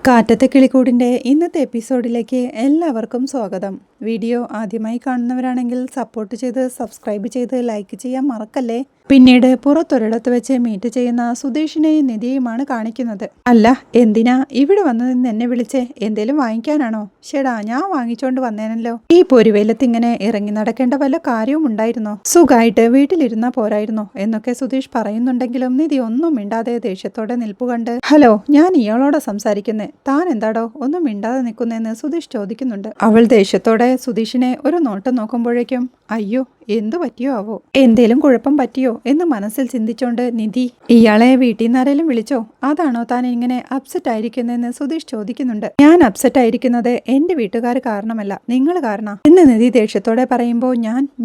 കാറ്റത്തെ കിളിക്കൂടിൻ്റെ ഇന്നത്തെ എപ്പിസോഡിലേക്ക് എല്ലാവർക്കും സ്വാഗതം. വീഡിയോ ആദ്യമായി കാണുന്നവരാണെങ്കിൽ സപ്പോർട്ട് ചെയ്ത് സബ്സ്ക്രൈബ് ചെയ്ത് ലൈക്ക് ചെയ്യാൻ മറക്കല്ലേ. പിന്നീട് പുറത്തൊരിടത്ത് വെച്ച് മീറ്റ് ചെയ്യുന്ന സുധീഷിനെയും നിധിയുമാണ് കാണിക്കുന്നത്. അല്ല, എന്തിനാ ഇവിടെ വന്നതെന്ന് എന്നെ വിളിച്ചേ? എന്തേലും വാങ്ങിക്കാനാണോ? ശേടാ, ഞാൻ വാങ്ങിച്ചോണ്ട് വന്നേനല്ലോ. ഈ പൊരുവേലത്ത് ഇങ്ങനെ ഇറങ്ങി നടക്കേണ്ട വല്ല കാര്യവും ഉണ്ടായിരുന്നോ? സുഖമായിട്ട് വീട്ടിലിരുന്നാ പോരായിരുന്നോ എന്നൊക്കെ സുധീഷ് പറയുന്നുണ്ടെങ്കിലും നിധി ഒന്നും മിണ്ടാതെ ദേഷ്യത്തോടെ നിൽപ്പു കണ്ട്, ഹലോ, ഞാൻ ഇയാളോട് സംസാരിക്കുന്നേ, താൻ എന്താടോ ഒന്നും മിണ്ടാതെ നിൽക്കുന്നതെന്ന് സുധീഷ് ചോദിക്കുന്നുണ്ട്. അവൾ ദേഷ്യത്തോടെ സുധീഷിനെ ഒരു നോട്ടം നോക്കുമ്പോഴേക്കും, അയ്യോ, എന്തു പറ്റിയോ ആവോ, എന്തേലും കുഴപ്പം പറ്റിയോ എന്ന് മനസ്സിൽ ചിന്തിച്ചോണ്ട് നിധി, ഇയാളെ വീട്ടിൽ നിന്ന് ആരെങ്കിലും വിളിച്ചോ? അതാണോ താൻ ഇങ്ങനെ അപ്സെറ്റ് ആയിരിക്കുന്നതെന്ന് സുധീഷ് ചോദിക്കുന്നുണ്ട്. ഞാൻ അപ്സെറ്റ് ആയിരിക്കുന്നത് എന്റെ വീട്ടുകാർ കാരണമല്ല, നിങ്ങൾ കാരണം എന്ന് നിധി ദേഷ്യത്തോടെ പറയുമ്പോൾ,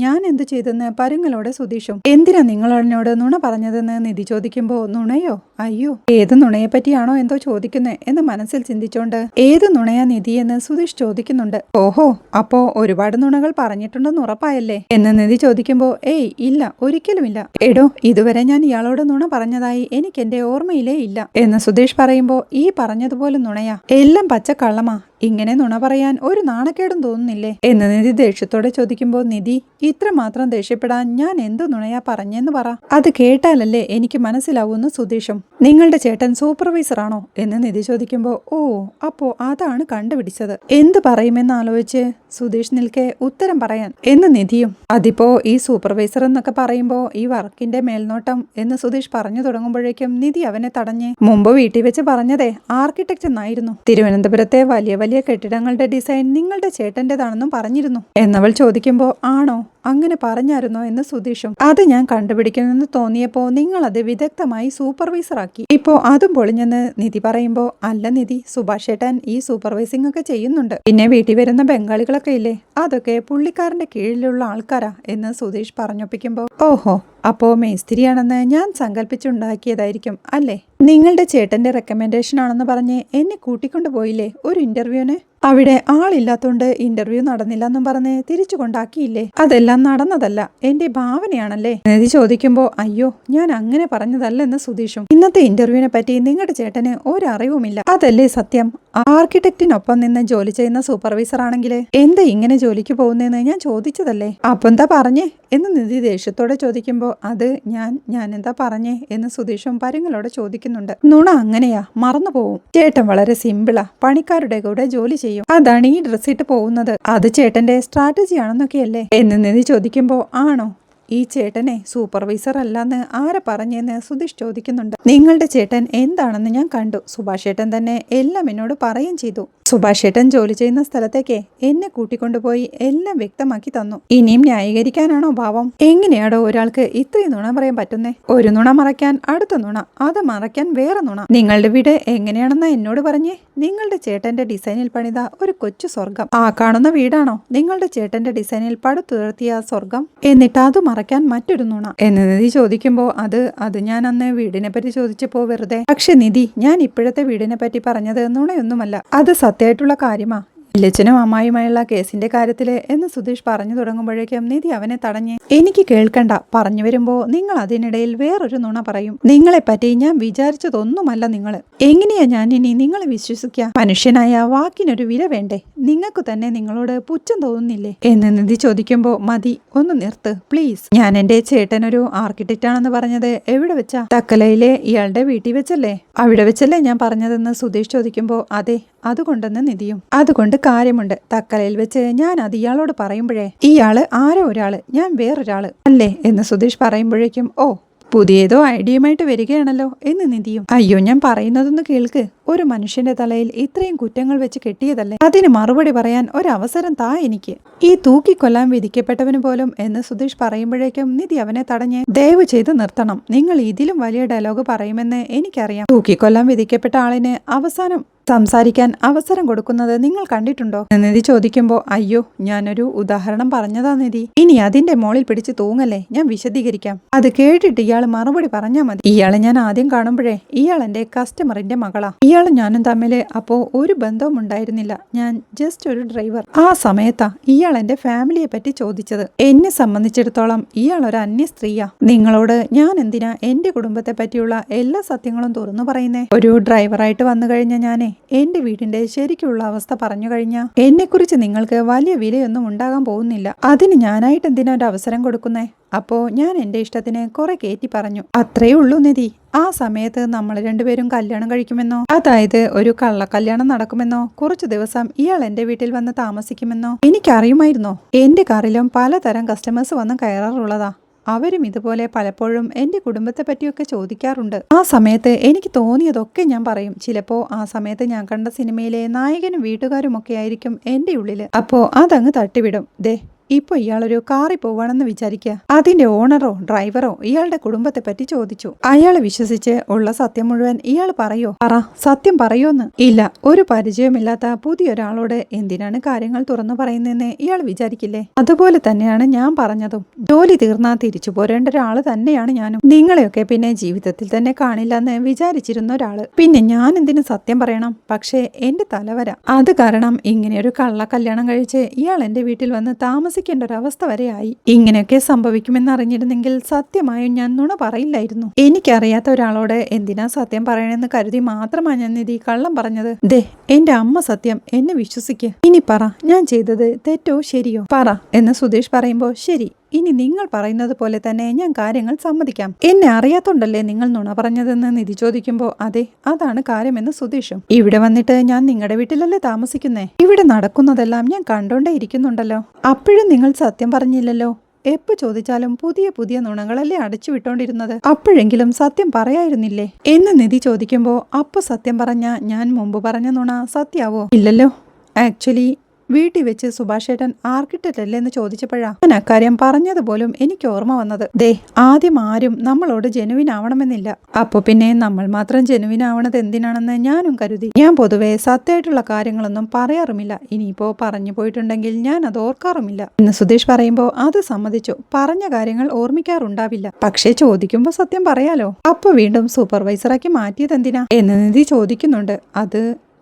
ഞാൻ എന്ത് ചെയ്തെന്ന് പരുങ്ങലോടെ സുധീഷും. എന്തിനാ നിങ്ങളോട് നുണ പറഞ്ഞതെന്ന് നിധി ചോദിക്കുമ്പോൾ, നുണയോ? അയ്യോ, ഏത് നുണയെ പറ്റിയാണോ എന്തോ ചോദിക്കുന്നേ എന്ന് മനസ്സിൽ ചിന്തിച്ചോണ്ട്, ഏത് നുണയാ നിധി എന്ന് സുധീഷ് ചോദിക്കുന്നുണ്ട്. ഓഹോ, അപ്പോ ഒരുപാട് നുണകൾ പറഞ്ഞിട്ടുണ്ടെന്ന് ഉറപ്പായല്ലേ എന്ന് നിധി ചോദിക്കുമ്പോൾ, ഏയ് ഇല്ല, ഒരിക്കലുമില്ല. എടോ, ഇതുവരെ ഞാൻ ഇയാളോട് നുണ പറഞ്ഞതായി എനിക്ക് എന്റെ ഓർമ്മയിലേ ഇല്ല എന്ന് സുധീഷ് പറയുമ്പോൾ, ഈ പറഞ്ഞതുപോലെ നുണയാ, എല്ലാം പച്ചക്കള്ളമാ, ഇങ്ങനെ നുണ പറയാൻ ഒരു നാണക്കേടും തോന്നുന്നില്ലേ എന്ന് നിധി ദേഷ്യത്തോടെ ചോദിക്കുമ്പോൾ, നിധി, ഇത്രമാത്രം ദേഷ്യപ്പെടാൻ ഞാൻ എന്തു നുണയാ പറഞ്ഞെന്ന് പറ, അത് കേട്ടാലല്ലേ എനിക്ക് മനസ്സിലാവൂന്ന് സുധീഷും. നിങ്ങളുടെ ചേട്ടൻ സൂപ്പർവൈസർ ആണോ എന്ന് നിധി ചോദിക്കുമ്പോൾ, ഓ, അപ്പോ അതാണ് കണ്ടുപിടിച്ചത്. എന്ത് പറയുമെന്ന് ആലോചിച്ച് സുധീഷ് നിൽക്കെ ഉത്തരം പറയാൻ എന്ന് നിധിയും. അതിപ്പോ ഈ സൂപ്പർവൈസർ എന്നൊക്കെ പറയുമ്പോൾ ഈ വർക്കിന്റെ മേൽനോട്ടം എന്ന് സുധീഷ് പറഞ്ഞു തുടങ്ങുമ്പോഴേക്കും നിധി അവനെ തടഞ്ഞ്, മുമ്പ് വീട്ടിൽ വെച്ച് പറഞ്ഞതേ ആർക്കിടെക്ട് എന്നായിരുന്നു. തിരുവനന്തപുരത്തെ വലിയ വലിയ കെട്ടിടങ്ങളുടെ ഡിസൈൻ നിങ്ങളുടെ ചേട്ടന്റേതാണെന്നും പറഞ്ഞിരുന്നു എന്നവൾ ചോദിക്കുമ്പോൾ, ആണോ, അങ്ങനെ പറഞ്ഞായിരുന്നോ എന്ന് സുധീഷും. അത് ഞാൻ കണ്ടുപിടിക്കണമെന്ന് തോന്നിയപ്പോ നിങ്ങൾ അത് വിദഗ്ധമായി സൂപ്പർവൈസർ ആക്കി, ഇപ്പോ അതും പൊളിഞ്ഞെന്ന് നിധി പറയുമ്പോൾ, അല്ല നിധി, സുഭാഷ് ചേട്ടൻ ഈ സൂപ്പർവൈസിംഗ് ഒക്കെ ചെയ്യുന്നുണ്ട്. പിന്നെ വീട്ടിൽ വരുന്ന ബംഗാളികളൊക്കെ ഇല്ലേ, അതൊക്കെ പുള്ളിക്കാരന്റെ കീഴിലുള്ള ആൾക്കാരാ എന്ന് സുധീഷ് പറഞ്ഞൊപ്പിക്കുമ്പോൾ, ഓഹോ, അപ്പോ മേസ്തിരിയാണെന്ന് ഞാൻ സങ്കല്പിച്ചുണ്ടാക്കിയതായിരിക്കും അല്ലേ? നിങ്ങളുടെ ചേട്ടന്റെ റെക്കമെൻഡേഷൻ ആണെന്ന് പറഞ്ഞ് എന്നെ കൂട്ടിക്കൊണ്ടു പോയില്ലേ ഒരു ഇന്റർവ്യൂവിന്? അവിടെ ആളില്ലാത്തോണ്ട് ഇന്റർവ്യൂ നടന്നില്ല എന്നും പറഞ്ഞ് തിരിച്ചു കൊണ്ടാക്കിയില്ലേ? അതെല്ലാം നടന്നതല്ല, എന്റെ ഭാവനയാണല്ലേ നിധി ചോദിക്കുമ്പോൾ, അയ്യോ, ഞാൻ അങ്ങനെ പറഞ്ഞതല്ലെന്ന് സുധീഷും. ഇന്നത്തെ ഇന്റർവ്യൂവിനെ പറ്റി നിങ്ങളുടെ ചേട്ടന് ഒരറിവുമില്ല, അതല്ലേ സത്യം? ആർക്കിടെക്റ്റിനൊപ്പം നിന്ന് ജോലി ചെയ്യുന്ന സൂപ്പർവൈസർ ആണെങ്കിൽ എന്താ ഇങ്ങനെ ജോലിക്ക് പോകുന്നതെന്ന് ഞാൻ ചോദിച്ചതല്ലേ, അപ്പൊ എന്താ പറഞ്ഞേ എന്ന് നിധി ദേഷ്യത്തോടെ ചോദിക്കുമ്പോൾ, അത് ഞാൻ എന്താ പറഞ്ഞേ എന്ന് സുധീഷും പരുങ്ങളോടെ ചോദിക്കുന്നുണ്ട്. നുണ അങ്ങനെയാ, മറന്നു പോവും. ചേട്ടൻ വളരെ സിമ്പിളാ, പണിക്കാരുടെ കൂടെ ജോലി ചെയ്യും, അതാണ് ഈ ഡ്രസ് ഇട്ട് പോകുന്നത്, അത് ചേട്ടന്റെ സ്ട്രാറ്റജി ആണെന്നൊക്കെയല്ലേ എന്ന് നിധി ചോദിക്കുമ്പോൾ, ആണോ, ഈ ചേട്ടനെ സൂപ്പർവൈസർ അല്ലാന്ന് ആരെ പറഞ്ഞെന്ന് സുധീഷ് ചോദിക്കുന്നുണ്ട്. നിങ്ങളുടെ ചേട്ടൻ എന്താണെന്ന് ഞാൻ കണ്ടു, സുഭാഷ് ചേട്ടൻ തന്നെ എല്ലാം എന്നോട് പറയുകയും ചെയ്തു. സുഭാഷ് ചേട്ടൻ ജോലി ചെയ്യുന്ന സ്ഥലത്തേക്ക് എന്നെ കൂട്ടിക്കൊണ്ടുപോയി എല്ലാം വ്യക്തമാക്കി തന്നു. ഇനിയും ന്യായീകരിക്കാനാണോ ഭാവം? എങ്ങനെയാടോ ഒരാൾക്ക് ഇത്രയും നുണ പറയാൻ പറ്റുന്നേ? ഒരു നുണ മറയ്ക്കാൻ അടുത്ത നുണ, അത് മറയ്ക്കാൻ വേറെ നുണ. നിങ്ങളുടെ വീട് എങ്ങനെയാണെന്നാ എന്നോട് പറഞ്ഞേ? നിങ്ങളുടെ ചേട്ടന്റെ ഡിസൈനിൽ പണിത ഒരു കൊച്ചു സ്വർഗം, ആ കാണുന്ന വീടാണോ നിങ്ങളുടെ ചേട്ടന്റെ ഡിസൈനിൽ പടുത്തുയർത്തിയ സ്വർഗം? എന്നിട്ട് അത് മറയ്ക്കാൻ മറ്റൊരു നുണ എന്ന് നിധി ചോദിക്കുമ്പോൾ, അത് ഞാൻ അന്ന് വീടിനെ പറ്റി ചോദിച്ചപ്പോ വെറുതെ. പക്ഷെ നിധി, ഞാൻ ഇപ്പോഴത്തെ വീടിനെ പറ്റി പറഞ്ഞത് നുണയൊന്നുമല്ല, അത് സത്യമായിട്ടുള്ള കാര്യമാ. ഇല്ലച്ചനും അമ്മായിയുമായുള്ള കേസിന്റെ കാര്യത്തില് എന്ന് സുധീഷ് പറഞ്ഞു തുടങ്ങുമ്പോഴേക്കും നിധി അവനെ തടഞ്ഞ്, എനിക്ക് കേൾക്കണ്ട, പറഞ്ഞു വരുമ്പോ നിങ്ങൾ അതിനിടയിൽ വേറൊരു നുണ പറയും. നിങ്ങളെപ്പറ്റി ഞാൻ വിചാരിച്ചതൊന്നുമല്ല നിങ്ങൾ. എങ്ങനെയാ ഞാൻ ഇനി നിങ്ങളെ വിശ്വസിക്കുക? മനുഷ്യനായ വാക്കിനൊരു വില വേണ്ടേ? നിങ്ങൾക്ക് തന്നെ നിങ്ങളോട് പുച്ഛം തോന്നുന്നില്ലേ എന്ന് നിധി ചോദിക്കുമ്പോൾ, മതി, ഒന്ന് നിർത്ത് പ്ലീസ്. ഞാൻ എന്റെ ചേട്ടനൊരു ആർക്കിടെക്റ്റ് ആണെന്ന് പറഞ്ഞത് എവിടെ വെച്ചാ? തക്കലയിലെ ഇയാളുടെ വീട്ടിൽ വെച്ചല്ലേ? അവിടെ വെച്ചല്ലേ ഞാൻ പറഞ്ഞതെന്ന് സുധീഷ് ചോദിക്കുമ്പോൾ, അതെ, അതുകൊണ്ടെന്ന് നിധിയും. അതുകൊണ്ട് കാര്യമുണ്ട്, തക്കലയിൽ വെച്ച് ഞാൻ അത് ഇയാളോട് പറയുമ്പോഴേ ഇയാള് ആരോ ഒരാള്, ഞാൻ വേറൊരാള് അല്ലേ എന്ന് സുധീഷ് പറയുമ്പോഴേക്കും, ഓ, പുതിയതോ ഐഡിയയുമായിട്ട് വരികയാണല്ലോ എന്ന് നിധിയും. അയ്യോ, ഞാൻ പറയുന്നതൊന്ന് കേൾക്ക്, ഒരു മനുഷ്യന്റെ തലയിൽ ഇത്രയും കുറ്റങ്ങൾ വെച്ച് കെട്ടിയതല്ലേ, അതിന് മറുപടി പറയാൻ ഒരവസരം താ എനിക്ക്, ഈ തൂക്കിക്കൊല്ലാൻ വിധിക്കപ്പെട്ടവന് പോലും എന്ന് സുധീഷ് പറയുമ്പോഴേക്കും നിധി അവനെ തടഞ്ഞ്, ദയവ് ചെയ്ത് നിർത്തണം, നിങ്ങൾ ഇതിലും വലിയ ഡയലോഗ് പറയുമെന്ന് എനിക്കറിയാം. തൂക്കിക്കൊല്ലാൻ വിധിക്കപ്പെട്ട ആളിന് അവസാനം സംസാരിക്കാൻ അവസരം കൊടുക്കുന്നത് നിങ്ങൾ കണ്ടിട്ടുണ്ടോ? നിധി ചോദിക്കുമ്പോൾ, അയ്യോ, ഞാനൊരു ഉദാഹരണം പറഞ്ഞതാ നിധി, ഇനി അതിന്റെ മോളിൽ പിടിച്ച് തൂങ്ങല്ലേ, ഞാൻ വിശദീകരിക്കാം. അത് കേട്ടിട്ട് ഇയാൾ മറുപടി പറഞ്ഞാൽ മതി. ഇയാളെ ഞാൻ ആദ്യം കാണുമ്പോഴേ ഇയാൾ എന്റെ കസ്റ്റമറിന്റെ മകളാ. ഇയാളും ഞാനും തമ്മിൽ അപ്പോ ഒരു ബന്ധവും ഉണ്ടായിരുന്നില്ല, ഞാൻ ജസ്റ്റ് ഒരു ഡ്രൈവർ. ആ സമയത്താ ഇയാൾ എന്റെ ഫാമിലിയെ പറ്റി ചോദിച്ചത്. എന്നെ സംബന്ധിച്ചിടത്തോളം ഇയാൾ ഒരു അന്യ സ്ത്രീയാ. നിങ്ങളോട് ഞാൻ എന്തിനാ എന്റെ കുടുംബത്തെ പറ്റിയുള്ള എല്ലാ സത്യങ്ങളും തുറന്നു പറയുന്നേ? ഒരു ഡ്രൈവറായിട്ട് വന്നു കഴിഞ്ഞ ഞാനേ എന്റെ വീടിന്റെ ശരിക്കുള്ള അവസ്ഥ പറഞ്ഞു കഴിഞ്ഞാൽ എന്നെക്കുറിച്ച് നിങ്ങൾക്ക് വലിയ വിലയൊന്നും ഉണ്ടാകാൻ പോകുന്നില്ല. അതിന് ഞാനായിട്ട് എന്തിനാ ഒരു അവസരം കൊടുക്കുന്നേ? അപ്പോ ഞാൻ എന്റെ ഇഷ്ടത്തിന് കുറെ കയറ്റി പറഞ്ഞു. അത്രേ ഉള്ളൂ നിധി. ആ സമയത്ത് നമ്മൾ രണ്ടുപേരും കല്യാണം കഴിക്കുമെന്നോ, അതായത് ഒരു കള്ളക്കല്യാണം നടക്കുമെന്നോ, കുറച്ചു ദിവസം ഇയാൾ എന്റെ വീട്ടിൽ വന്ന് താമസിക്കുമെന്നോ എനിക്കറിയുമായിരുന്നോ? എന്റെ കാറിലും പലതരം കസ്റ്റമേഴ്സ് വന്ന് കയറാറുള്ളതാ. അവരും ഇതുപോലെ പലപ്പോഴും എന്റെ കുടുംബത്തെ പറ്റിയൊക്കെ ചോദിക്കാറുണ്ട്. ആ സമയത്ത് എനിക്ക് തോന്നിയതൊക്കെ ഞാൻ പറയും. ചിലപ്പോ ആ സമയത്ത് ഞാൻ കണ്ട സിനിമയിലെ നായകനും വീട്ടുകാരും ഒക്കെ ആയിരിക്കും എന്റെ ഉള്ളില്. അപ്പോ അതങ്ങ് തട്ടിവിടും. ദേ, ഇപ്പൊ ഇയാളൊരു കാറിൽ പോവാണെന്ന് വിചാരിക്കുക. അതിന്റെ ഓണറോ ഡ്രൈവറോ ഇയാളുടെ കുടുംബത്തെ പറ്റി ചോദിച്ചു. അയാളെ വിശ്വസിച്ച് ഉള്ള സത്യം മുഴുവൻ ഇയാൾ പറയോ? പറ, സത്യം പറയോന്ന്? ഇല്ല. ഒരു പരിചയമില്ലാത്ത പുതിയൊരാളോട് എന്തിനാണ് കാര്യങ്ങൾ തുറന്നു പറയുന്നതെന്ന് ഇയാൾ വിചാരിക്കില്ലേ? അതുപോലെ തന്നെയാണ് ഞാൻ പറഞ്ഞതും. ജോലി തീർന്നാ തിരിച്ചു പോരേണ്ട ഒരാള് തന്നെയാണ് ഞാനും. നിങ്ങളെയൊക്കെ പിന്നെ ജീവിതത്തിൽ തന്നെ കാണില്ലെന്ന് വിചാരിച്ചിരുന്ന ഒരാള്. പിന്നെ ഞാൻ എന്തിനു സത്യം പറയണം? പക്ഷേ എന്റെ തലവര. അത് കാരണം ഇങ്ങനെയൊരു കള്ള കല്യാണം കഴിച്ച് ഇയാൾ എന്റെ വീട്ടിൽ വന്ന് താമസിക്കേണ്ട ഒരവസ്ഥ വരെ ആയി. ഇങ്ങനെയൊക്കെ സംഭവിക്കുമെന്ന് അറിഞ്ഞിരുന്നെങ്കിൽ സത്യമായും ഞാൻ നുണ പറയില്ലായിരുന്നു. എനിക്കറിയാത്ത ഒരാളോട് എന്തിനാ സത്യം പറയണമെന്ന് കരുതി മാത്രമാണ് ഞാൻ നിധി കള്ളം പറഞ്ഞത്. ദേ, എന്റെ അമ്മ സത്യം, എന്നെ വിശ്വസിക്ക്. ഇനി പറ, ഞാൻ ചെയ്തത് തെറ്റോ ശരിയോ? പറ എന്ന് സുധീഷ് പറയുമ്പോ, ശരി, ഇനി നിങ്ങൾ പറയുന്നത് പോലെ തന്നെ ഞാൻ കാര്യങ്ങൾ സമ്മതിക്കാം. എന്നെ അറിയാത്തോണ്ടല്ലേ നിങ്ങൾ നുണ പറഞ്ഞതെന്ന് നിധി ചോദിക്കുമ്പോ, അതെ, അതാണ് കാര്യമെന്ന് സുധീഷും. ഇവിടെ വന്നിട്ട് ഞാൻ നിങ്ങളുടെ വീട്ടിലല്ലേ താമസിക്കുന്നേ? ഇവിടെ നടക്കുന്നതെല്ലാം ഞാൻ കണ്ടോണ്ടേ ഇരിക്കുന്നുണ്ടല്ലോ. അപ്പോഴും നിങ്ങൾ സത്യം പറഞ്ഞില്ലല്ലോ. എപ്പോ ചോദിച്ചാലും പുതിയ പുതിയ നുണകളല്ലേ അടിച്ചു വിട്ടോണ്ടിരുന്നത്. അപ്പോഴെങ്കിലും സത്യം പറയായിരുന്നില്ലേ എന്ന് നിധി ചോദിക്കുമ്പോ, അപ്പൊ സത്യം പറഞ്ഞ ഞാൻ മുമ്പ് പറഞ്ഞ നുണ സത്യാവോ? ഇല്ലല്ലോ. ആക്ച്വലി വീട്ടിൽ വെച്ച് സുഭാഷ് ഏട്ടൻ ആർക്കിടെക്റ്റ് അല്ലേ എന്ന് ചോദിച്ചപ്പോഴാ ഞാൻ അക്കാര്യം പറഞ്ഞതുപോലും എനിക്ക് ഓർമ്മ വന്നത്. ദേ, ആദ്യം ആരും നമ്മളോട് ജെനുവിൻ ആവണമെന്നില്ല. അപ്പൊ പിന്നെ നമ്മൾ മാത്രം ജെനുവിൻ ആവണത് എന്തിനാണെന്ന് ഞാനും കരുതി. ഞാൻ പൊതുവെ സത്യമായിട്ടുള്ള കാര്യങ്ങളൊന്നും പറയാറുമില്ല. ഇനിയിപ്പോ പറഞ്ഞു പോയിട്ടുണ്ടെങ്കിൽ ഞാൻ അത് ഓർക്കാറുമില്ല എന്ന് സുധീഷ് പറയുമ്പോ, അത് സമ്മതിച്ചു. പറഞ്ഞ കാര്യങ്ങൾ ഓർമ്മിക്കാറുണ്ടാവില്ല, പക്ഷേ ചോദിക്കുമ്പോ സത്യം പറയാലോ. അപ്പൊ വീണ്ടും സൂപ്പർവൈസറാക്കി മാറ്റിയത് എന്തിനാ എന്ന് നിധി ചോദിക്കുന്നുണ്ട്.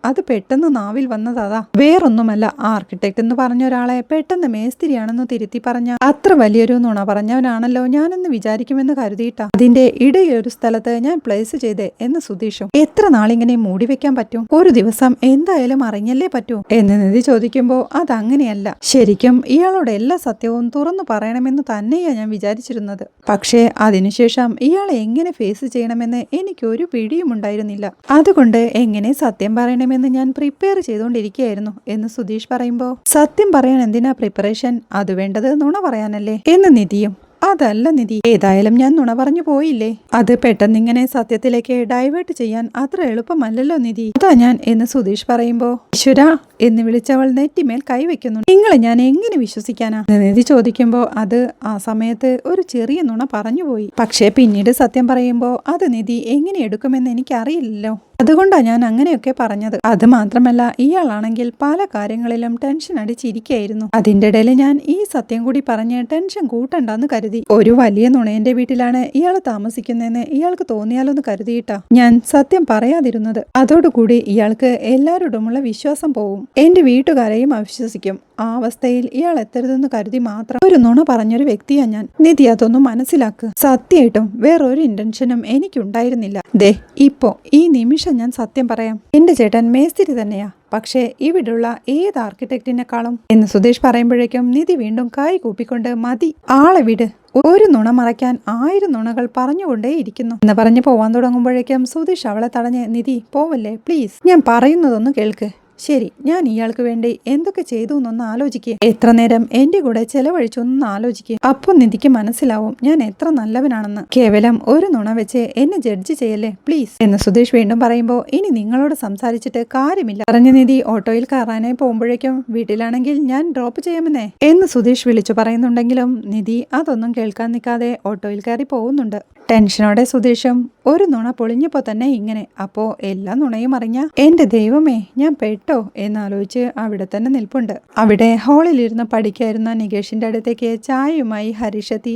അത് പെട്ടെന്ന് നാവിൽ വന്നതാ. വേറൊന്നുമല്ല, ആർക്കിടെക്ട് എന്ന് പറഞ്ഞ ഒരാളെ പെട്ടെന്ന് മേസ്തിരിയാണെന്ന് തിരുത്തി പറഞ്ഞ അത്ര വലിയൊരു നുണ പറഞ്ഞവനാണല്ലോ ഞാനെന്ന് വിചാരിക്കുമെന്ന് കരുതിയിട്ടാ അതിന്റെ ഇടയിലൊരു സ്ഥലത്ത് ഞാൻ പ്ലേസ് ചെയ്തേ എന്ന് സുധീഷും. എത്ര നാളിങ്ങനെ മൂടി വെക്കാൻ പറ്റും? ഒരു ദിവസം എന്തായാലും അറിഞ്ഞല്ലേ പറ്റൂ എന്ന് നിധി ചോദിക്കുമ്പോ, അതങ്ങനെയല്ല. ശരിക്കും ഇയാളോട് എല്ലാ സത്യവും തുറന്നു പറയണമെന്ന് തന്നെയാ ഞാൻ വിചാരിച്ചിരുന്നത്. പക്ഷേ അതിനുശേഷം ഇയാളെ എങ്ങനെ ഫേസ് ചെയ്യണമെന്ന് എനിക്കൊരു പിടിയും ഉണ്ടായിരുന്നില്ല. അതുകൊണ്ട് എങ്ങനെ സത്യം പറയണം എന്ന് ഞാൻ പ്രിപ്പയർ ചെയ്തുകൊണ്ടിരിക്കുകയായിരുന്നു എന്ന് സുധീഷ് പറയുമ്പോ, സത്യം പറയാൻ എന്തിനാ പ്രിപ്പറേഷൻ? അത് വേണ്ടത് നുണ പറയാനല്ലേ എന്ന് നിധിയും. അതല്ല നിധി, ഏതായാലും ഞാൻ നുണ പറഞ്ഞു പോയില്ലേ. അത് പെട്ടെന്നിങ്ങനെ സത്യത്തിലേക്ക് ഡൈവേർട്ട് ചെയ്യാൻ അത്ര എളുപ്പമല്ലല്ലോ നിധി. അതാ ഞാൻ എന്ന് സുധീഷ് പറയുമ്പോ, ഈശ്വരാ എന്ന് വിളിച്ചവൾ നെറ്റിമേൽ കൈവയ്ക്കുന്നു. നിങ്ങളെ ഞാൻ എങ്ങനെ വിശ്വസിക്കാനാ നിധി ചോദിക്കുമ്പോ, അത് ആ സമയത്ത് ഒരു ചെറിയ നുണ പറഞ്ഞുപോയി. പക്ഷേ പിന്നീട് സത്യം പറയുമ്പോ അത് നിധി എങ്ങനെ എടുക്കുമെന്ന് എനിക്കറിയില്ലല്ലോ. അതുകൊണ്ടാ ഞാൻ അങ്ങനെയൊക്കെ പറഞ്ഞത്. അത് മാത്രമല്ല, ഇയാളാണെങ്കിൽ പല കാര്യങ്ങളിലും ടെൻഷൻ അടിച്ചിരിക്കുകയായിരുന്നു. അതിന്റെ ഇടയിൽ ഞാൻ ഈ സത്യം കൂടി പറഞ്ഞ് ടെൻഷൻ കൂട്ടണ്ടെന്ന് കരുതി. ഒരു വലിയ നുണയന്റെ വീട്ടിലാണ് ഇയാൾ താമസിക്കുന്നതെന്ന് ഇയാൾക്ക് തോന്നിയാലോന്ന് കരുതിയിട്ടാ ഞാൻ സത്യം പറയാതിരുന്നത്. അതോടുകൂടി ഇയാൾക്ക് എല്ലാവരോടുമുള്ള വിശ്വാസം പോവും. എന്റെ വീട്ടുകാരെയും അവിശ്വസിക്കും. ആ അവസ്ഥയിൽ ഇയാൾ എത്തരുതെന്ന് കരുതി മാത്രം ഒരു നുണ പറഞ്ഞൊരു വ്യക്തിയാ ഞാൻ. നിധി അതൊന്നും മനസ്സിലാക്കുക. സത്യമായിട്ടും വേറൊരു ഇന്റൻഷനും എനിക്കുണ്ടായിരുന്നില്ല. ദേ, ഇപ്പോ ഈ നിമിഷം ഞാൻ സത്യം പറയാം. എന്റെ ചേട്ടൻ മേസ്തിരി തന്നെയാ. പക്ഷേ ഇവിടുള്ള ഏത് ആർക്കിടെക്റ്റിനെക്കാളും എന്ന് സുധീഷ് പറയുമ്പോഴേക്കും നിധി വീണ്ടും കൈ കൂപ്പിക്കൊണ്ട്, മതി, ആളെ വിട്. ഒരു നുണ മറയ്ക്കാൻ 1000 നുണകൾ പറഞ്ഞുകൊണ്ടേ ഇരിക്കുന്നു എന്ന് പറഞ്ഞ് പോവാൻ തുടങ്ങുമ്പോഴേക്കും സുധീഷ് അവളെ തടഞ്ഞ്, നിധി പോവല്ലേ പ്ലീസ്, ഞാൻ പറയുന്നതൊന്ന് കേൾക്ക്. ശരി, ഞാൻ ഇയാൾക്ക് വേണ്ടി എന്തൊക്കെ ചെയ്തു എന്നൊന്ന് ആലോചിക്കുക. എത്ര നേരം എന്റെ കൂടെ ചെലവഴിച്ചു എന്നൊന്ന് ആലോചിക്കുക. അപ്പൊ നിധിക്ക് മനസ്സിലാവും ഞാൻ എത്ര നല്ലവനാണെന്ന്. കേവലം ഒരു നുണ വെച്ച് എന്നെ ജഡ്ജ് ചെയ്യല്ലേ പ്ലീസ് എന്ന് സുധീഷ് വീണ്ടും പറയുമ്പോ, ഇനി നിങ്ങളോട് സംസാരിച്ചിട്ട് കാര്യമില്ല പറഞ്ഞ നിധി ഓട്ടോയിൽ കയറാനായി പോകുമ്പോഴേക്കും, വീട്ടിലാണെങ്കിൽ ഞാൻ ഡ്രോപ്പ് ചെയ്യാമെന്നേ എന്ന് സുധീഷ് വിളിച്ചു പറയുന്നുണ്ടെങ്കിലും നിധി അതൊന്നും കേൾക്കാൻ നിൽക്കാതെ ഓട്ടോയിൽ കയറി പോകുന്നുണ്ട്. ടെൻഷനോടെ സുധീഷും ഒരു നുണ പൊളിഞ്ഞപ്പോ തന്നെ ഇങ്ങനെ. അപ്പോ എല്ലാ നുണയും അറിഞ്ഞ എന്റെ ദൈവമേ, ഞാൻ പെട്ടോ എന്നാലോചിച്ച് അവിടെ തന്നെ നിൽപ്പുണ്ട്. അവിടെ ഹാളിലിരുന്ന് പഠിക്കായിരുന്ന നികേഷിന്റെ അടുത്തേക്ക് ചായയുമായി ഹരീഷെത്തി.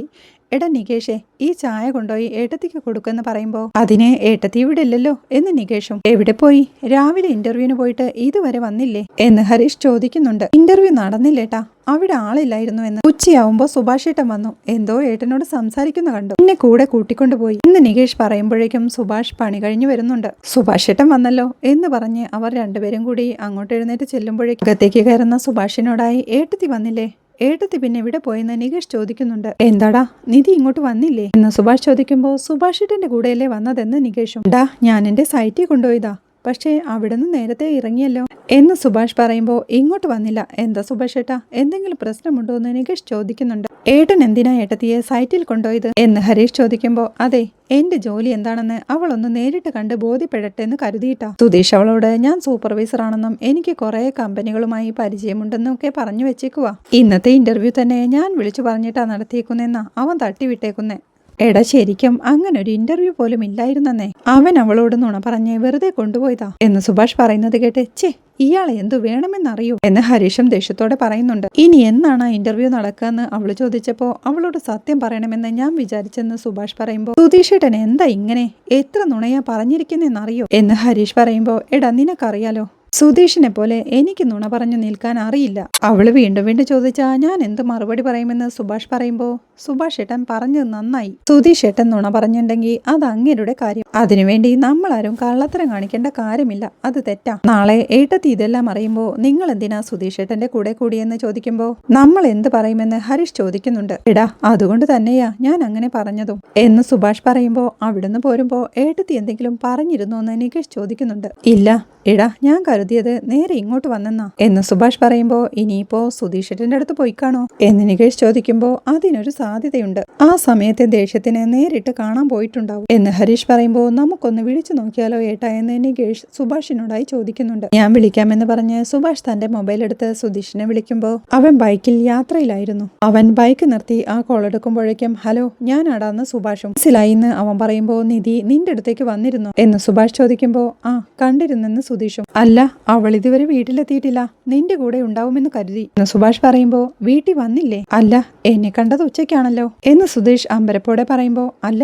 എടാ നികേഷേ, ഈ ചായ കൊണ്ടുപോയി ഏട്ടത്തിക്ക് കൊടുക്കുമെന്ന് പറയുമ്പോ അതിനെ ഏട്ടത്തി ഇവിടെ ഇല്ലല്ലോ എന്ന് നികേഷും. എവിടെ പോയി? രാവിലെ ഇന്റർവ്യൂവിന് പോയിട്ട് ഇതുവരെ വന്നില്ലേ എന്ന് ഹരീഷ് ചോദിക്കുന്നുണ്ട്. ഇന്റർവ്യൂ നടന്നില്ലേട്ടാ, അവിടെ ആളില്ലായിരുന്നു എന്ന്. ഉച്ചയാവുമ്പോ സുഭാഷേട്ടൻ വന്നു, എന്തോ ഏട്ടനോട് സംസാരിക്കുന്ന കണ്ടു, എന്നെ കൂടെ കൂട്ടിക്കൊണ്ടുപോയി എന്ന് നികേഷ് പറയുമ്പോഴേക്കും സുഭാഷ് പണി കഴിഞ്ഞു വരുന്നുണ്ട്. സുഭാഷേട്ടൻ വന്നല്ലോ എന്ന് പറഞ്ഞ് അവർ രണ്ടുപേരും കൂടി അങ്ങോട്ട് എഴുന്നേറ്റ് ചെല്ലുമ്പോഴേക്കും അകത്തേക്ക് കയറുന്ന സുഭാഷിനോടായി ഏട്ടത്തി വന്നില്ലേ, ഏട്ടത്തി പിന്നെ എവിടെ പോയെന്ന് നികേഷ് ചോദിക്കുന്നുണ്ട്. എന്താടാ നിധി ഇങ്ങോട്ട് വന്നില്ലേ എന്ന് സുഭാഷ് ചോദിക്കുമ്പോൾ സുഭാഷേട്ടന്റെ കൂടെയല്ലേ വന്നതെന്ന് നികേഷും. ഡാ ഞാൻ എന്റെ സൈറ്റിൽ കൊണ്ടുപോയതാ, പക്ഷേ അവിടുന്ന് നേരത്തെ ഇറങ്ങിയല്ലോ എന്ന് സുഭാഷ് പറയുമ്പോൾ ഇങ്ങോട്ട് വന്നില്ല. എന്താ സുഭാഷ് ഏട്ടാ, എന്തെങ്കിലും പ്രശ്നമുണ്ടോ എന്ന് നികേഷ് ചോദിക്കുന്നുണ്ട്. ഏട്ടൻ എന്തിനാ ഏട്ടത്തിയെ സൈറ്റിൽ കൊണ്ടുപോയത് എന്ന് ഹരീഷ് ചോദിക്കുമ്പോൾ അതെ, എന്റെ ജോലി എന്താണെന്ന് അവളൊന്ന് നേരിട്ട് കണ്ട് ബോധ്യപ്പെടട്ടെ എന്ന് കരുതിയിട്ടാ. സുധീഷ് അവളോട് ഞാൻ സൂപ്പർവൈസർ ആണെന്നും എനിക്ക് കുറെ കമ്പനികളുമായി പരിചയമുണ്ടെന്നും ഒക്കെ പറഞ്ഞു വെച്ചേക്കുവാ. ഇന്നത്തെ ഇന്റർവ്യൂ തന്നെ ഞാൻ വിളിച്ചു പറഞ്ഞിട്ടാ നടത്തിയേക്കുന്നെന്നാ അവൻ തട്ടിവിട്ടേക്കുന്നേ. എടാ ശരിക്കും അങ്ങനെ ഒരു ഇന്റർവ്യൂ പോലും ഇല്ലായിരുന്നേ, അവൻ അവളോട് നുണ പറഞ്ഞ് വെറുതെ കൊണ്ടുപോയതാ എന്ന് സുഭാഷ് പറയുന്നത് കേട്ട് ചേ, ഇയാളെ എന്തു വേണമെന്നറിയൂ എന്ന് ഹരീഷും ദേഷ്യത്തോടെ പറയുന്നുണ്ട്. ഇനി എന്നാണ് ഇന്റർവ്യൂ നടക്കുകയെന്ന് അവള് ചോദിച്ചപ്പോ അവളോട് സത്യം പറയണമെന്ന് ഞാൻ വിചാരിച്ചെന്ന് സുഭാഷ് പറയുമ്പോൾ സുധീഷേട്ടൻ എന്താ ഇങ്ങനെ, എത്ര നുണയാ പറഞ്ഞിരിക്കുന്നെന്നറിയോ എന്ന് ഹരീഷ് പറയുമ്പോൾ എടാ നിനക്കറിയാലോ, സുധീഷിനെ പോലെ എനിക്ക് നുണ പറഞ്ഞു നിൽക്കാൻ അറിയില്ല. അവള് വീണ്ടും വീണ്ടും ചോദിച്ചാ ഞാൻ എന്ത് മറുപടി പറയുമെന്ന് സുഭാഷ് പറയുമ്പോ സുഭാഷ് ഏട്ടൻ പറഞ്ഞത് നന്നായി. സുധീഷ് ഏട്ടൻ നുണ പറഞ്ഞിട്ടുണ്ടെങ്കിൽ അത് അങ്ങേരുടെ കാര്യം, അതിനുവേണ്ടി നമ്മളാരും കള്ളത്തരം കാണിക്കേണ്ട കാര്യമില്ല, അത് തെറ്റാ. നാളെ ഏട്ടത്തി ഇതെല്ലാം അറിയുമ്പോ നിങ്ങൾ എന്തിനാ സുധീഷ് ഏട്ടന്റെ കൂടെ കൂടിയെന്ന് ചോദിക്കുമ്പോ നമ്മൾ എന്ത് പറയുമെന്ന് ഹരീഷ് ചോദിക്കുന്നുണ്ട്. എടാ അതുകൊണ്ട് തന്നെയാ ഞാൻ അങ്ങനെ പറഞ്ഞതും എന്ന് സുഭാഷ് പറയുമ്പോ അവിടുന്ന് പോരുമ്പോ ഏട്ടത്തി എന്തെങ്കിലും പറഞ്ഞിരുന്നോ എന്ന് നികേഷ് ചോദിക്കുന്നുണ്ട്. ഇല്ല എടാ, ഞാൻ കരുതിയത് നേരെ ഇങ്ങോട്ട് വന്നെന്നാ എന്ന് സുഭാഷ് പറയുമ്പോ ഇനിയിപ്പോ സുധീഷേട്ടന്റെ അടുത്ത് പോയി കാണോ എന്ന് നികേഷ് ചോദിക്കുമ്പോ അതിനൊരു സാധ്യതയുണ്ട്, ആ സമയത്തെ ദേഷ്യത്തിന് നേരിട്ട് കാണാൻ പോയിട്ടുണ്ടാവും എന്ന് ഹരീഷ് പറയുമ്പോ നമുക്കൊന്ന് വിളിച്ചു നോക്കിയാലോ ഏട്ടാ എന്ന് നികേഷ് സുഭാഷിനോടായി ചോദിക്കുന്നുണ്ട്. ഞാൻ വിളിക്കാമെന്ന് പറഞ്ഞ് സുഭാഷ് തന്റെ മൊബൈൽ എടുത്ത് സുധീഷിനെ വിളിക്കുമ്പോ അവൻ ബൈക്കിൽ യാത്രയിലായിരുന്നു. അവൻ ബൈക്ക് നിർത്തി ആ കോൾ എടുക്കുമ്പോഴേക്കും ഹലോ ഞാനാടാന്ന് സുഭാഷും. മനസ്സിലായിന്ന് അവൻ പറയുമ്പോ നിധി നിന്റെ അടുത്തേക്ക് വന്നിരുന്നു എന്ന് സുഭാഷ് ചോദിക്കുമ്പോ ആ കണ്ടിരുന്നെന്ന് സുധീഷും. അല്ല അവൾ ഇതുവരെ വീട്ടിലെത്തിയിട്ടില്ല, നിന്റെ കൂടെ ഉണ്ടാവുമെന്ന് കരുതി എന്ന് സുഭാഷ് പറയുമ്പോ വീട്ടിൽ വന്നില്ലേ? അല്ല എന്നെ കണ്ടത് ഉച്ചയ്ക്കാണല്ലോ എന്ന് സുധീഷ് അമ്പരപ്പോടെ പറയുമ്പോ അല്ല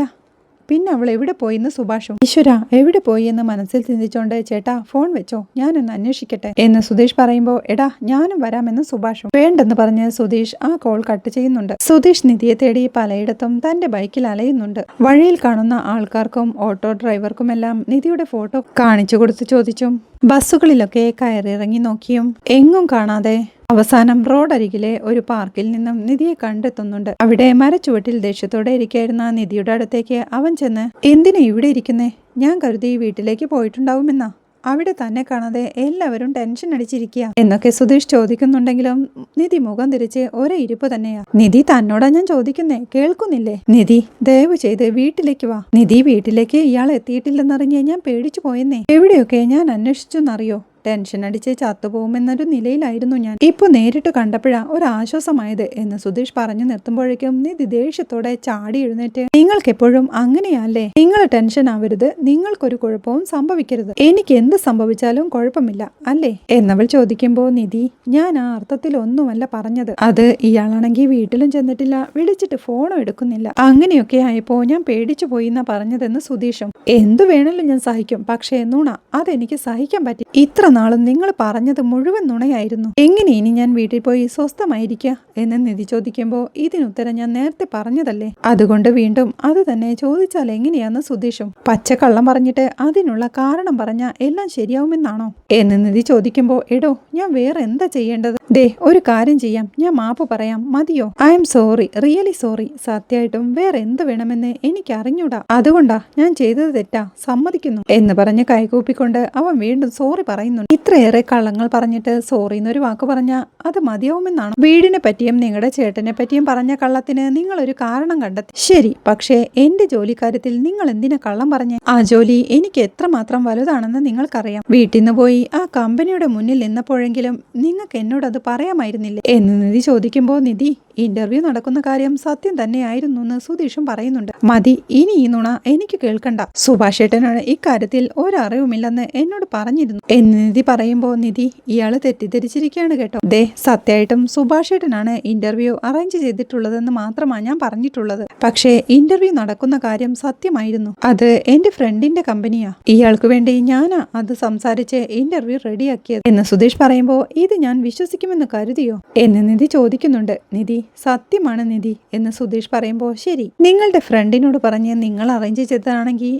പിന്നെ അവൾ എവിടെ പോയിന്ന് സുഭാഷും. ഈശ്വര എവിടെ പോയി എന്ന് മനസ്സിൽ ചിന്തിച്ചോണ്ട് ചേട്ടാ ഫോൺ വെച്ചോ ഞാനൊന്ന് അന്വേഷിക്കട്ടെ എന്ന് സുധീഷ് പറയുമ്പോ എടാ ഞാനും വരാമെന്ന് സുഭാഷും. വേണ്ടെന്ന് പറഞ്ഞ് സുധീഷ് ആ കോൾ കട്ട് ചെയ്യുന്നുണ്ട്. സുധീഷ് നിധിയെ തേടി പലയിടത്തും തന്റെ ബൈക്കിൽ അലയുന്നുണ്ട്. വഴിയിൽ കാണുന്ന ആൾക്കാർക്കും ഓട്ടോ ഡ്രൈവർക്കുമെല്ലാം നിധിയുടെ ഫോട്ടോ കാണിച്ചു കൊടുത്ത് ചോദിച്ചും ബസ്സുകളിലൊക്കെ കയറിയിറങ്ങി നോക്കിയും എങ്ങും കാണാതെ അവസാനം റോഡരികിലെ ഒരു പാർക്കിൽ നിന്നും നിധിയെ കണ്ടെത്തുന്നുണ്ട്. അവിടെ മരച്ചുവട്ടിൽ ദേഷ്യത്തോടെ ഇരിക്കായിരുന്ന നിധിയുടെ അടുത്തേക്ക് അവൻ ചെന്ന് എന്തിനാ ഇവിടെ ഇരിക്കുന്നേ, ഞാൻ കരുതി വീട്ടിലേക്ക് പോയിട്ടുണ്ടാവുമെന്നാ, അവിടെ തന്നെ കാണാതെ എല്ലാവരും ടെൻഷൻ അടിച്ചിരിക്കുക എന്നൊക്കെ സുധീഷ് ചോദിക്കുന്നുണ്ടെങ്കിലും നിധി മുഖം തിരിച്ച് ഒരേ ഇരിപ്പ് തന്നെയാ. നിധി തന്നോടാ ഞാൻ ചോദിക്കുന്നേ, കേൾക്കുന്നില്ലേ? നിധി ദയവ് ചെയ്ത് വീട്ടിലേക്ക് വാ. നിധി വീട്ടിലേക്ക് ഇയാൾ എത്തിയിട്ടില്ലെന്നറിഞ്ഞ് ഞാൻ പേടിച്ചു പോയെന്നേ, എവിടെയൊക്കെ ഞാൻ അന്വേഷിച്ചെന്നറിയോ, ടെൻഷൻ അടിച്ച് ചത്തുപോകുമെന്നൊരു നിലയിലായിരുന്നു ഞാൻ, ഇപ്പൊ നേരിട്ട് കണ്ടപ്പോഴാ ഒരാശ്വാസമായത് എന്ന് സുധീഷ് പറഞ്ഞു നിർത്തുമ്പോഴേക്കും നിധി ദേഷ്യത്തോടെ ചാടി എഴുന്നേറ്റ് നിങ്ങൾക്കെപ്പോഴും അങ്ങനെയല്ലേ, നിങ്ങൾ ടെൻഷൻ ആവരുത്, നിങ്ങൾക്കൊരു കുഴപ്പവും സംഭവിക്കരുത്, എനിക്ക് എന്ത് സംഭവിച്ചാലും കുഴപ്പമില്ല അല്ലേ എന്നവൾ ചോദിക്കുമ്പോ നിധി ഞാൻ ആ അർത്ഥത്തിൽ ഒന്നുമല്ല പറഞ്ഞത്, അത് ഇയാളാണെങ്കിൽ വീട്ടിലും ചെന്നിട്ടില്ല, വിളിച്ചിട്ട് ഫോണും എടുക്കുന്നില്ല, അങ്ങനെയൊക്കെ ആയപ്പോ ഞാൻ പേടിച്ചു പോയി എന്നാ പറഞ്ഞതെന്ന് സുധീഷും. എന്തു വേണമല്ലോ ഞാൻ സഹിക്കും, പക്ഷേ നുണ അതെനിക്ക് സഹിക്കാൻ പറ്റി, ഇത്ര നാളും നിങ്ങൾ പറഞ്ഞത് മുഴുവൻ നുണയായിരുന്നു, എങ്ങനെ ഇനി ഞാൻ വീട്ടിൽ പോയി സ്വസ്ഥമായിരിക്കുക എന്ന് നിധി ചോദിക്കുമ്പോൾ ഇതിനുത്തരം ഞാൻ നേരത്തെ പറഞ്ഞതല്ലേ, അതുകൊണ്ട് വീണ്ടും അത് തന്നെ ചോദിച്ചാൽ എങ്ങനെയാന്ന് സുധീഷും. പച്ചക്കള്ളം പറഞ്ഞിട്ട് അതിനുള്ള കാരണം പറഞ്ഞ എല്ലാം ശരിയാവുമെന്നാണോ എന്ന് നിധി ചോദിക്കുമ്പോൾ എടോ ഞാൻ വേറെ എന്താ ചെയ്യേണ്ടത്, ദേ ഒരു കാര്യം ചെയ്യാം, ഞാൻ മാപ്പ് പറയാം മതിയോ, I am sorry, really sorry, സത്യമായിട്ടും വേറെ എന്ത് വേണമെന്ന് എനിക്ക് അറിഞ്ഞൂടാ, അതുകൊണ്ടാ ഞാൻ ചെയ്തത് തെറ്റാ, സമ്മതിക്കുന്നു എന്ന് പറഞ്ഞ് കൈകൂപ്പിക്കൊണ്ട് അവൻ വീണ്ടും സോറി പറയുന്നു. ഇത്രയേറെ കള്ളങ്ങൾ പറഞ്ഞിട്ട് സോറി എന്നൊരു വാക്ക് പറഞ്ഞ അത് മതിയാവുമെന്നാണ്, വീടിനെ പറ്റിയും നിങ്ങളുടെ ചേട്ടനെ പറ്റിയും പറഞ്ഞ കള്ളത്തിന് നിങ്ങളൊരു കാരണം കണ്ടെത്തി, ശരി, പക്ഷേ എന്റെ ജോലിക്കാര്യത്തിൽ നിങ്ങൾ എന്തിനാ കള്ളം പറഞ്ഞേ, ആ ജോലി എനിക്ക് എത്രമാത്രം വലുതാണെന്ന് നിങ്ങൾക്കറിയാം, വീട്ടിൽ നിന്ന് പോയി ആ കമ്പനിയുടെ മുന്നിൽ നിന്നപ്പോഴെങ്കിലും നിങ്ങൾക്ക് എന്നോട് അത് പറയാമായിരുന്നില്ലേ എന്ന് നിധി ചോദിക്കുമ്പോൾ നിധി ഇന്റർവ്യൂ നടക്കുന്ന കാര്യം സത്യം തന്നെയായിരുന്നു എന്ന് സുധീഷും പറയുന്നുണ്ട്. മതി, ഇനി ഈ നുണ എനിക്ക് കേൾക്കണ്ട. സുഭാഷ് ഏട്ടനോട് ഇക്കാര്യത്തിൽ ഒരറിവുമില്ലെന്ന് എന്നോട് പറഞ്ഞിരുന്നു എന്ന് നിധി പറയുമ്പോ, നിധി ഇയാള് തെറ്റിദ്ധരിച്ചിരിക്കുകയാണ് കേട്ടോ. ദേ, സത്യമായിട്ടും സുഭാഷ് ഏട്ടനാണ് ഇന്റർവ്യൂ അറേഞ്ച് ചെയ്തിട്ടുള്ളതെന്ന് മാത്രമാണ് ഞാൻ പറഞ്ഞിട്ടുള്ളത്. പക്ഷേ ഇന്റർവ്യൂ നടക്കുന്ന കാര്യം സത്യമായിരുന്നു. അത് എന്റെ ഫ്രണ്ടിന്റെ കമ്പനിയാ. ഇയാൾക്ക് വേണ്ടി ഞാനാ അത് സംസാരിച്ച് ഇന്റർവ്യൂ റെഡിയാക്കിയത് എന്ന് സുധീഷ് പറയുമ്പോ, ഇത് ഞാൻ വിശ്വസിക്കുമെന്ന് കരുതിയോ എന്ന് നിധി ചോദിക്കുന്നുണ്ട്. നിധി, സത്യമാണ് നിധി എന്ന് സുധീഷ് പറയുമ്പോ, ശരി, നിങ്ങളുടെ ഫ്രണ്ടിനോട് പറഞ്ഞ് നിങ്ങൾ അറേഞ്ച് ചെയ്തതാണെങ്കിൽ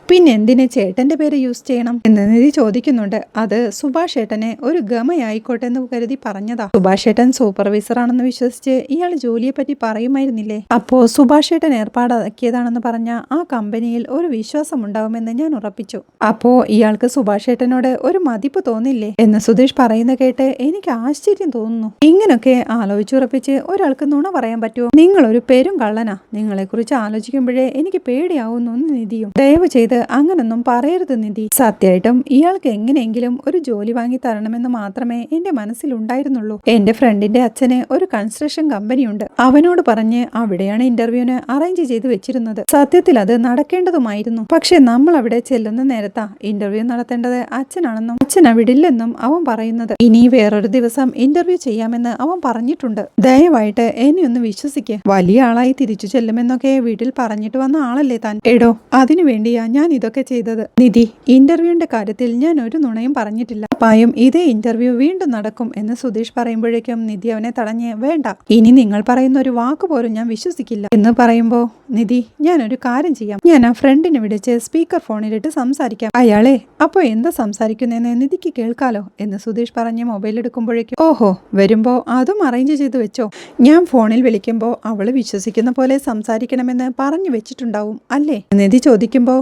പിന്നെ എന്തിന് ചേട്ടന്റെ പേര് യൂസ് ചെയ്യണം എന്ന് നിധി ചോദിക്കുന്നുണ്ട്. അത് സുഭാഷ് ഏട്ടനെ ഒരു ഗമയായിക്കോട്ടെ എന്ന് കരുതി പറഞ്ഞതാ. സുഭാഷ് ഏട്ടൻ സൂപ്പർവൈസർ ആണെന്ന് വിശ്വസിച്ച് ഇയാൾ ജോലിയെ പറ്റി പറയുമായിരുന്നില്ലേ? അപ്പോ സുഭാഷ് ഏട്ടൻ ഏർപ്പാടാക്കിയതാണെന്ന് പറഞ്ഞ ആ കമ്പനിയിൽ ഒരു വിശ്വാസം ഉണ്ടാവുമെന്ന് ഞാൻ ഉറപ്പിച്ചു. അപ്പോ ഇയാൾക്ക് സുഭാഷ് ഏട്ടനോട് ഒരു മതിപ്പ് തോന്നില്ലേ എന്ന് സുധീഷ് പറയുന്ന കേട്ട് എനിക്ക് ആശ്ചര്യം തോന്നുന്നു. ഇങ്ങനൊക്കെ ആലോചിച്ചുറപ്പിച്ച് ഒരാൾക്ക് നുണ പറയാൻ പറ്റുമോ? നിങ്ങളൊരു പെരും കള്ളനാ. നിങ്ങളെക്കുറിച്ച് ആലോചിക്കുമ്പോഴേ എനിക്ക് പേടിയാവുന്നു നിധിയും. ദയവ് ചെയ്ത് അങ്ങനൊന്നും പറയരുത് നിധി. സത്യമായിട്ടും ഇയാൾക്ക് എങ്ങനെയെങ്കിലും ഒരു ജോലി വാങ്ങി തരണമെന്ന് മാത്രമേ എന്റെ മനസ്സിലുണ്ടായിരുന്നുള്ളൂ. എന്റെ ഫ്രണ്ടിന്റെ അച്ഛന് ഒരു കൺസ്ട്രക്ഷൻ കമ്പനിയുണ്ട്. അവനോട് പറഞ്ഞ് അവിടെയാണ് ഇന്റർവ്യൂവിന് അറേഞ്ച് ചെയ്ത് വെച്ചിരുന്നത്. സത്യത്തിൽ അത് നടക്കേണ്ടതുമായിരുന്നു. പക്ഷെ നമ്മൾ അവിടെ ചെല്ലുന്ന നേരത്താ ഇന്റർവ്യൂ നടത്തേണ്ടത് അച്ഛനാണെന്നും അച്ഛൻ അവിടില്ലെന്നും അവൻ പറയുന്നത്. ഇനി വേറൊരു ദിവസം ഇന്റർവ്യൂ ചെയ്യാമെന്ന് അവൻ പറഞ്ഞിട്ടുണ്ട്. ദയവായിട്ട് എന്നെ ഒന്ന് വിശ്വസിക്ക്. വലിയ ആളായി തിരിച്ചു ചെല്ലുമെന്നൊക്കെ വീട്ടിൽ പറഞ്ഞിട്ട് വന്ന ആളല്ലേ താൻ. എടോ, അതിനുവേണ്ടിയാ ഞാൻ ഇതൊക്കെ ചെയ്തത്. നിധി, ഇന്റർവ്യൂവിന്റെ കാര്യത്തിൽ ഞാൻ ഒരു നുണയും പറഞ്ഞിട്ടില്ല. പായും ഇതേ ഇന്റർവ്യൂ വീണ്ടും നടക്കും എന്ന് സുധീഷ് പറയുമ്പോഴേക്കും നിധി അവനെ തടഞ്ഞ്, വേണ്ട, ഇനി നിങ്ങൾ പറയുന്ന ഒരു വാക്ക് പോലും ഞാൻ വിശ്വസിക്കില്ല എന്ന് പറയുമ്പോ, നിധി, ഞാനൊരു കാര്യം ചെയ്യാം. ഞാൻ ആ ഫ്രണ്ടിനെ വിളിച്ച് സ്പീക്കർ ഫോണിലിട്ട് സംസാരിക്കാം. അയാളെ അപ്പൊ എന്താ സംസാരിക്കുന്നതെന്ന് നിധിക്ക് കേൾക്കാലോ എന്ന് സുധീഷ് പറഞ്ഞ് മൊബൈൽ എടുക്കുമ്പോഴേക്കും, ഓഹോ, വരുമ്പോ അതും അറേഞ്ച് ചെയ്ത് വെച്ചോ. ഞാൻ ഫോണിൽ വിളിക്കുമ്പോ അവള് വിശ്വസിക്കുന്ന പോലെ സംസാരിക്കണമെന്ന് പറഞ്ഞു വെച്ചിട്ടുണ്ടാവും അല്ലേ? നിധി ചോദിക്കുമ്പോ,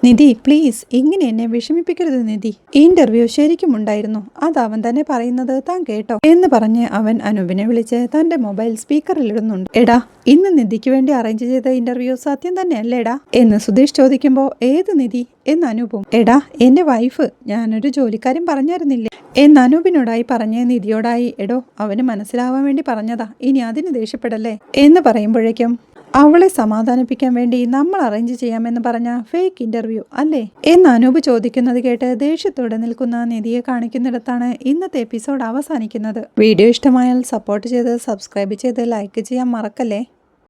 നിധി പ്ലീസ് ഇങ്ങനെ എന്നെ വിഷമിപ്പിക്കരുത് നിധി. ഇന്റർവ്യൂ ശരിക്കും ഉണ്ടായിരുന്നു. അത് അവൻ തന്നെ പറയുന്നത് താൻ കേട്ടോ എന്ന് പറഞ്ഞ് അവൻ അനൂപിനെ വിളിച്ച് തന്റെ മൊബൈൽ സ്പീക്കറിൽ ഇടുന്നുണ്ട്. എടാ, ഇന്ന് നിധിക്ക് വേണ്ടി അറേഞ്ച് ചെയ്ത ഇന്റർവ്യൂ സത്യം തന്നെയല്ലേടാ എന്ന് സുധീഷ് ചോദിക്കുമ്പോ, ഏത് നിധി എന്ന് അനൂപും. എടാ, എന്റെ വൈഫ്, ഞാനൊരു ജോലിക്കാരൻ പറഞ്ഞായിരുന്നില്ലേ എന്ന് അനൂപിനോടായി പറഞ്ഞ് നിധിയോടായി, എടോ അവന് മനസ്സിലാവാൻ വേണ്ടി പറഞ്ഞതാ, ഇനി അതിന് ദേഷ്യപ്പെടല്ലേ എന്ന് പറയുമ്പോഴേക്കും, അവളെ സമാധാനിപ്പിക്കാൻ വേണ്ടി നമ്മൾ അറേഞ്ച് ചെയ്യാമെന്ന് പറഞ്ഞ ഫേക്ക് ഇന്റർവ്യൂ അല്ലേ എന്ന് അനൂപ് ചോദിക്കുന്നത് കേട്ട് ദേഷ്യത്തോടെ നിൽക്കുന്ന നിധിയെ കാണിക്കുന്നിടത്താണ് ഇന്നത്തെ എപ്പിസോഡ് അവസാനിക്കുന്നത്. വീഡിയോ ഇഷ്ടമായാൽ സപ്പോർട്ട് ചെയ്ത് സബ്സ്ക്രൈബ് ചെയ്ത് ലൈക്ക് ചെയ്യാൻ മറക്കല്ലേ.